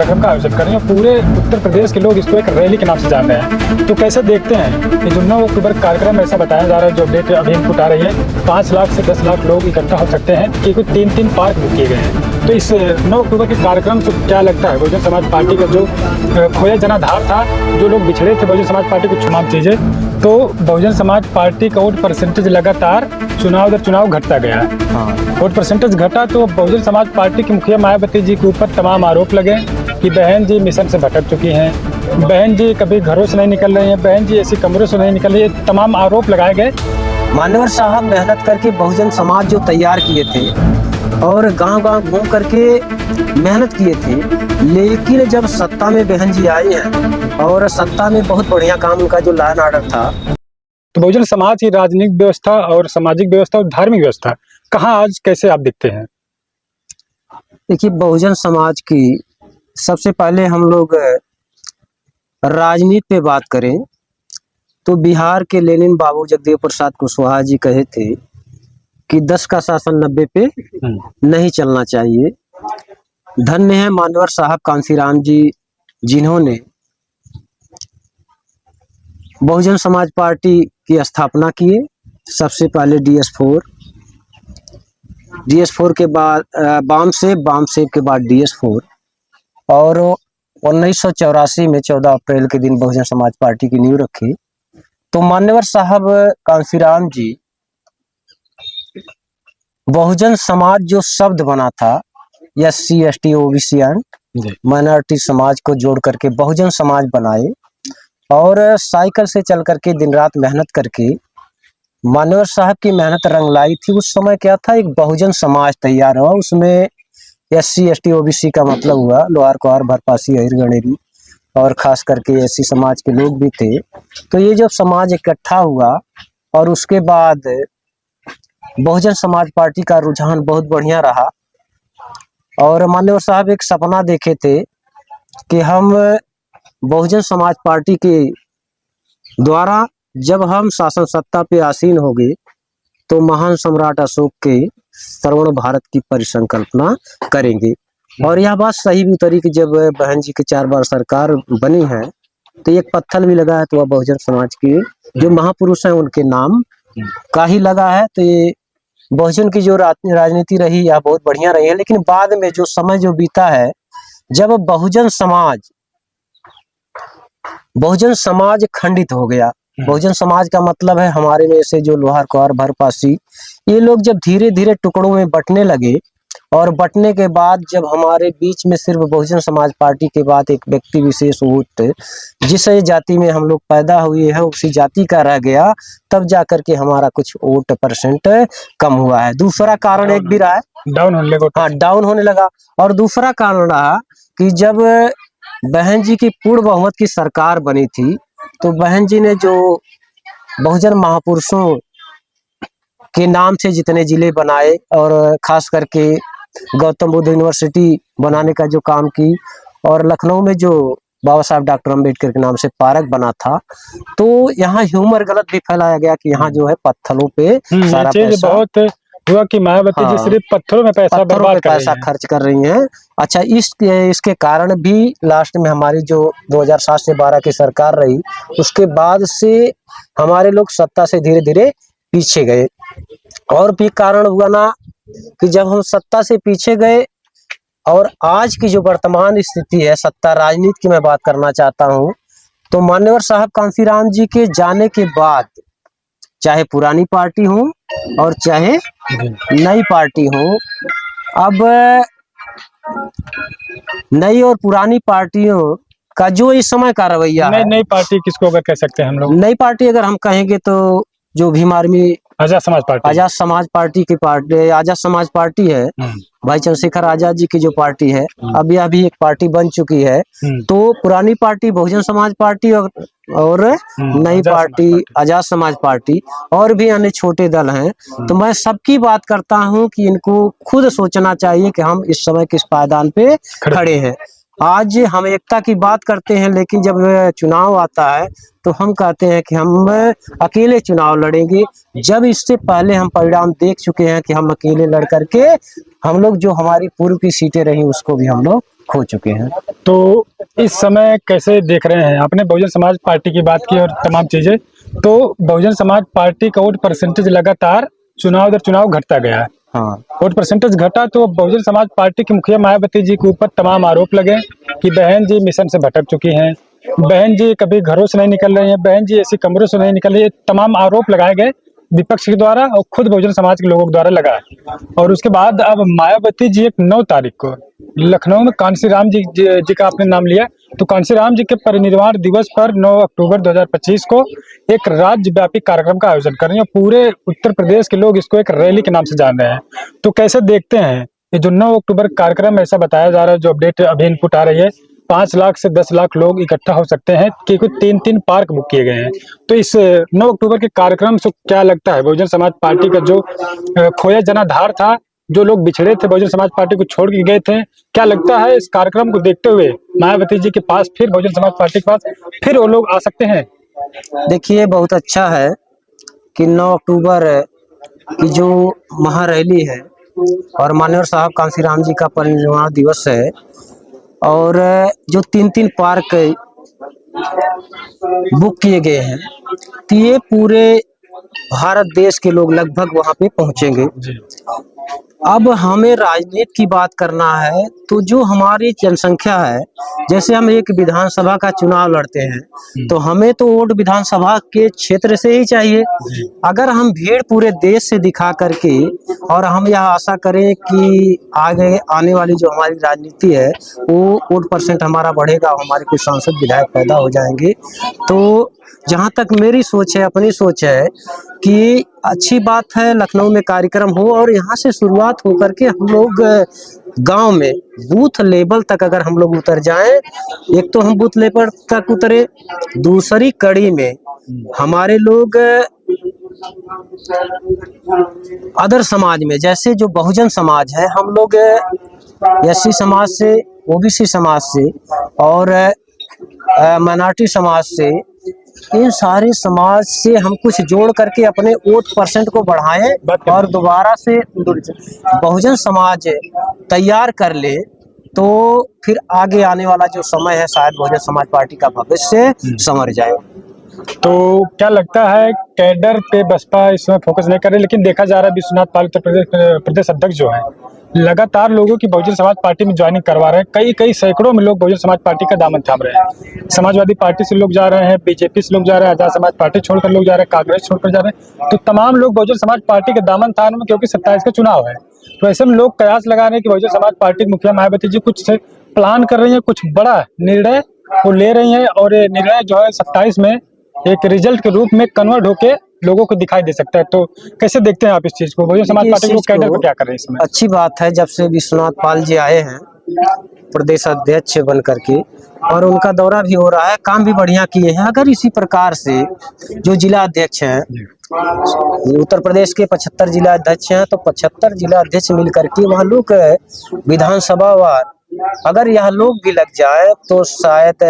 कार्यक्रम का आयोजन कर रही है। पूरे उत्तर प्रदेश के लोग इसको एक रैली के नाम से जान रहे हैं। तो कैसे देखते हैं कि जो 9 अक्टूबर कार्यक्रम ऐसा बताया जा रहा है, जो अपडेट अभी इनपुट आ रही है, 5 लाख से 10 लाख लोग इकट्ठा हो सकते हैं, कि कुछ 3 पार्क बुक किए गए हैं। तो इस 9 अक्टूबर के कार्यक्रम से क्या लगता है, बहुजन समाज पार्टी का जो खोया जनाधार था, जो लोग बिछड़े थे बहुजन समाज पार्टी को तमाम चीज़ें, तो बहुजन समाज पार्टी का वोट परसेंटेज लगातार चुनाव दर चुनाव घटता गया है। वोट परसेंटेज घटा तो बहुजन समाज पार्टी की मुखिया मायावती जी के ऊपर तमाम आरोप लगे कि बहन जी मिशन से भटक चुकी हैं, बहन जी कभी घरों से नहीं निकल रही हैं, बहन जी ऐसी कमरों से नहीं निकल रही है, तमाम आरोप लगाए गए। मान्यवर साहब मेहनत करके बहुजन समाज जो तैयार किए थे और गांव-गांव घूम करके मेहनत किए थे, लेकिन जब सत्ता में बहन जी आई हैं और सत्ता में बहुत बढ़िया काम उनका जो लॉ एंड ऑर्डर था, तो बहुजन समाज की राजनीतिक व्यवस्था और सामाजिक व्यवस्था और धार्मिक व्यवस्था कहाँ आज कैसे आप दिखते हैं? देखिए बहुजन समाज की सबसे पहले हम लोग राजनीति पे बात करें तो बिहार के लेनिन बाबू जगदेव प्रसाद कुशवाहा जी कहे थे कि 10 का शासन 90 पे नहीं चलना चाहिए। धन्य है मान्यवर साहब कांसीराम जी, जिन्होंने बहुजन समाज पार्टी की स्थापना किए। सबसे पहले DS4 के बाद बामसेब के बाद DS4, और 1984 में 14 अप्रैल के दिन बहुजन समाज पार्टी की नींव रखी। तो मान्यवर साहब कांसीराम जी बहुजन समाज जो शब्द बना था, SC ST OBC and minority समाज को जोड़ करके बहुजन समाज बनाए, और साइकिल से चल करके दिन रात मेहनत करके मान्यवर साहब की मेहनत रंग लाई थी। उस समय क्या था, एक बहुजन समाज तैयार हुआ। उसमें SC ST OBC का मतलब हुआ लोहार कुम्हार भरपासी अहिर गणेरी, और खास करके SC समाज के लोग भी थे। तो ये जब समाज इकट्ठा हुआ और उसके बाद बहुजन समाज पार्टी का रुझान बहुत बढ़िया रहा, और मान्यवर साहब एक सपना देखे थे कि हम बहुजन समाज पार्टी के द्वारा जब हम शासन सत्ता पे आसीन हो गए तो महान सम्राट अशोक के श्रवण भारत की परिसंकल्पना करेंगे। और यह बात सही भी उतरी कि जब बहन जी की 4 बार सरकार बनी है तो एक पत्थर भी लगा है, तो वह बहुजन समाज के जो महापुरुष हैं उनके नाम का ही लगा है। तो ये बहुजन की जो राजनीति रही यह बहुत बढ़िया रही है। लेकिन बाद में जो समय जो बीता है, जब बहुजन समाज खंडित हो गया, बहुजन समाज का मतलब है हमारे में से जो लोहार कुम्हार भरपासी, ये लोग जब धीरे धीरे टुकड़ों में बंटने लगे, और बंटने के बाद जब हमारे बीच में सिर्फ बहुजन समाज पार्टी के बाद एक व्यक्ति विशेष वोट जिस जाति में हम लोग पैदा हुए हैं उसी जाति का रह गया, तब जाकर के हमारा कुछ वोट परसेंट कम हुआ है। दूसरा कारण एक भी रहा है, डाउन होने लगा। और दूसरा कारण रहा कि जब बहन जी की पूर्ण बहुमत की सरकार बनी थी, तो बहन जी ने जो बहुजन महापुरुषों के नाम से जितने जिले बनाए, और खास करके गौतम बुद्ध यूनिवर्सिटी बनाने का जो काम की, और लखनऊ में जो बाबा साहब डॉक्टर अम्बेडकर के नाम से पार्क बना था, तो यहाँ ह्यूमर गलत भी फैलाया गया कि यहाँ जो है पत्थरों पे सारा पैसा बहुत हुआ कि मायावती जी सिर्फ पत्थरों में पैसा खर्च कर रही हैं। अच्छा, इसके कारण भी लास्ट में हमारी जो 2007 से 12 की सरकार रही, उसके बाद से हमारे लोग सत्ता से धीरे धीरे पीछे गए। और भी कारण हुआ ना कि जब हम सत्ता से पीछे गए, और आज की जो वर्तमान स्थिति है सत्ता राजनीति की मैं बात करना चाहता हूँ, तो मान्यवर साहब कांसीराम जी के जाने के बाद चाहे पुरानी पार्टी हो और चाहे नई पार्टी हो, अब नई और पुरानी पार्टियों का जो इस समय का रवैया है, नई पार्टी किसको अगर कह सकते हैं हम लोग? नई पार्टी अगर हम कहेंगे तो जो भीम आर्मी आजाद समाज पार्टी है, भाई चंद्रशेखर आजाद जी की जो पार्टी है, अब यह भी एक पार्टी बन चुकी है। तो पुरानी पार्टी बहुजन समाज पार्टी और नई पार्टी आजाद समाज पार्टी, और भी अन्य छोटे दल हैं। तो मैं सबकी बात करता हूं कि इनको खुद सोचना चाहिए कि हम इस समय किस पायदान पे खड़े हैं। आज हम एकता की बात करते हैं, लेकिन जब चुनाव आता है तो हम कहते हैं कि हम अकेले चुनाव लड़ेंगे, जब इससे पहले हम परिणाम देख चुके हैं कि हम अकेले लड़ करके हम लोग जो हमारी पूर्व की सीटें रही उसको भी हम लोग खो चुके हैं। तो इस समय कैसे देख रहे हैं? आपने बहुजन समाज पार्टी की बात की और तमाम चीजें, तो बहुजन समाज पार्टी का वोट परसेंटेज लगातार चुनाव दर चुनाव घटता गया है। हाँ, वोट परसेंटेज घटा तो बहुजन समाज पार्टी की मुखिया मायावती जी के ऊपर तमाम आरोप लगे कि बहन जी मिशन से भटक चुकी हैं, बहन जी कभी घरों से नहीं निकल रही हैं, बहन जी ऐसी कमरों से नहीं निकल रही है। तमाम आरोप लगाए गए विपक्ष के द्वारा और खुद बहुजन समाज के लोगों के द्वारा लगा है। और उसके बाद अब मायावती जी एक 9 तारीख को लखनऊ में कांसी राम जी का आपने नाम लिया, तो कांसी राम जी के परिनिर्वाण दिवस पर 9 अक्टूबर 2025 को एक राज्यव्यापी कार्यक्रम का आयोजन कर रही है। पूरे उत्तर प्रदेश के लोग इसको एक रैली के नाम से जान रहे हैं। तो कैसे देखते हैं ये जो 9 अक्टूबर कार्यक्रम, ऐसा बताया जा रहा है, जो अपडेट अभी इनपुट आ रही है, 5 लाख से 10 लाख लोग इकट्ठा हो सकते हैं, क्योंकि 3-3 पार्क बुक किए गए हैं। तो इस 9 अक्टूबर के कार्यक्रम से क्या लगता है, बहुजन समाज पार्टी का जो खोया जनाधार था, जो लोग बिछड़े थे, बहुजन समाज पार्टी को छोड़ के गए थे, क्या लगता है इस कार्यक्रम को देखते हुए मायावती जी के पास फिर बहुजन समाज पार्टी के पास फिर वो लोग आ सकते हैं? देखिए बहुत अच्छा है कि 9 अक्टूबर की जो महारैली है और मान्यवर साहब कांसीराम जी का परिनिर्वाण दिवस है, और जो 3-3 पार्क बुक किए गए हैं, तो ये पूरे भारत देश के लोग लगभग वहां पे पहुंचेंगे। अब हमें राजनीति की बात करना है, तो जो हमारी जनसंख्या है, जैसे हम एक विधानसभा का चुनाव लड़ते हैं तो हमें तो वोट विधानसभा के क्षेत्र से ही चाहिए। अगर हम भीड़ पूरे देश से दिखा करके और हम यह आशा करें कि आगे आने वाली जो हमारी राजनीति है वो वोट परसेंट हमारा बढ़ेगा, हमारे कुछ सांसद विधायक पैदा हो जाएंगे, तो जहां तक मेरी सोच है, अपनी सोच है कि अच्छी बात है लखनऊ में कार्यक्रम हो और यहाँ से शुरुआत हो करके हम लोग गांव में बूथ लेवल तक अगर हम लोग उतर जाएं, एक तो हम बूथ लेवल तक उतरे, दूसरी कड़ी में हमारे लोग अदर समाज में, जैसे जो बहुजन समाज है, हम लोग एससी समाज से, ओबीसी समाज से और माइनॉरिटी समाज से, इन सारे समाज से हम कुछ जोड़ करके अपने वोट परसेंट को बढ़ाएं और दोबारा से बहुजन समाज तैयार कर ले, तो फिर आगे आने वाला जो समय है शायद बहुजन समाज पार्टी का भविष्य संवर जाए। तो क्या लगता है कैडर पे बसपा इस समय फोकस नहीं कर रही, लेकिन देखा जा रहा है विश्वनाथ पाल उत्तर प्रदेश अध्यक्ष जो है लगातार लोगों की बहुजन समाज पार्टी में ज्वाइनिंग करवा रहे हैं। कई सैकड़ों में लोग बहुजन समाज पार्टी का दामन थाम रहे हैं। समाजवादी पार्टी से लोग जा रहे हैं, बीजेपी से लोग जा रहे हैं, आजाद समाज पार्टी छोड़कर लोग जा रहे हैं, कांग्रेस छोड़कर जा रहे हैं। तो तमाम लोग बहुजन समाज पार्टी के दामन थाम में, क्योंकि 27 का चुनाव है। तो ऐसे में लोग कयास लगा रहे हैं कि बहुजन समाज पार्टी के मुखिया मायावती जी कुछ से प्लान कर रही है, कुछ बड़ा निर्णय वो ले रही है, और ये निर्णय जो है 27 में एक रिजल्ट के रूप में कन्वर्ट होके लोगों को दिखाई दे सकता है। तो कैसे देखते हैं आप इस चीज को? बहुजन समाज पार्टी को कैडर पर क्या कर रहे हैं इसमें? अच्छी बात है, जब से विश्वनाथ पाल जी आए हैं प्रदेश अध्यक्ष बन करके, और उनका दौरा भी हो रहा है, काम भी बढ़िया किए हैं। अगर इसी प्रकार से जो जिला अध्यक्ष हैं, उत्तर प्रदेश के 75 जिला अध्यक्ष हैं, तो 75 जिला अध्यक्ष मिल करके वहाँ लोग विधानसभा वार अगर यह लोग भी लग जाए तो शायद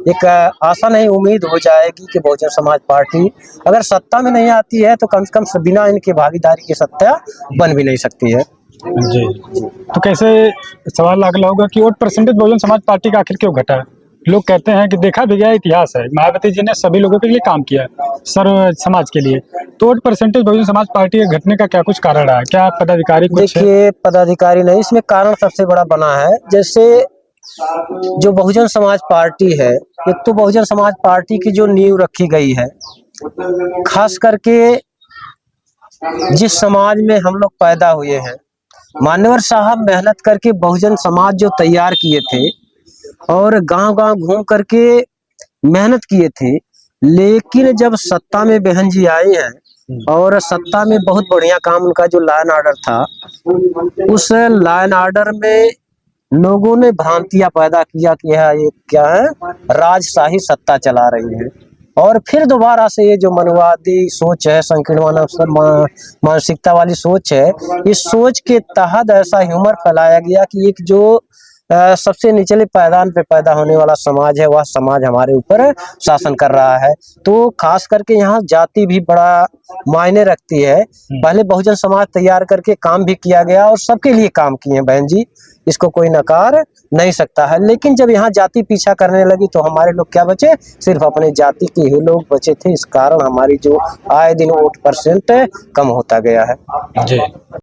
एक आशा नहीं, उम्मीद हो जाएगी कि बहुजन समाज पार्टी अगर सत्ता में नहीं आती है तो कम से कम बिना इनके भागीदारी की सत्ता बन भी नहीं सकती है। जी। तो कैसे सवाल अगला होगा कि vote percentage Bahujan Samaj party का आखिर क्यों घटा है? लोग कहते हैं कि देखा भी गया इतिहास है, मायावती जी ने सभी लोगों के लिए काम किया, सर्व समाज के लिए, तो vote percentage Bahujan Samaj party के घटने का क्या कुछ कारण रहा है? क्या पदाधिकारी कुछ? देखिए पदाधिकारी नहीं, इसमें कारण सबसे बड़ा बना है, जैसे जो बहुजन समाज पार्टी है, एक तो बहुजन समाज पार्टी की जो नींव रखी गई है, खास करके जिस समाज में हम लोग पैदा हुए हैं, मान्यवर साहब मेहनत करके बहुजन समाज जो तैयार किए थे और गांव-गांव घूम करके मेहनत किए थे, लेकिन जब सत्ता में बहन जी आई हैं और सत्ता में बहुत बढ़िया काम उनका जो लॉ एंड ऑर्डर था, उस लॉ एंड ऑर्डर में लोगों ने भ्रांतियां पैदा किया कि ये क्या है, राजशाही सत्ता चला रही है। और फिर दोबारा से ये जो मनवादी सोच है, संकीर्ण मानसिकता वाली सोच है, इस सोच के तहत ऐसा ह्यूमर फैलाया गया कि एक जो सबसे निचले पायदान पे पैदा होने वाला समाज है, वह समाज हमारे ऊपर शासन कर रहा है। तो खास करके यहाँ जाति भी बड़ा मायने रखती है। पहले बहुजन समाज तैयार करके काम भी किया गया और सबके लिए काम किए हैं बहन जी, इसको कोई नकार नहीं सकता है। लेकिन जब यहाँ जाति पीछा करने लगी तो हमारे लोग क्या बचे, सिर्फ अपने जाति के ही लोग बचे थे। इस कारण हमारी जो आए दिन वोट % कम होता गया है। जी।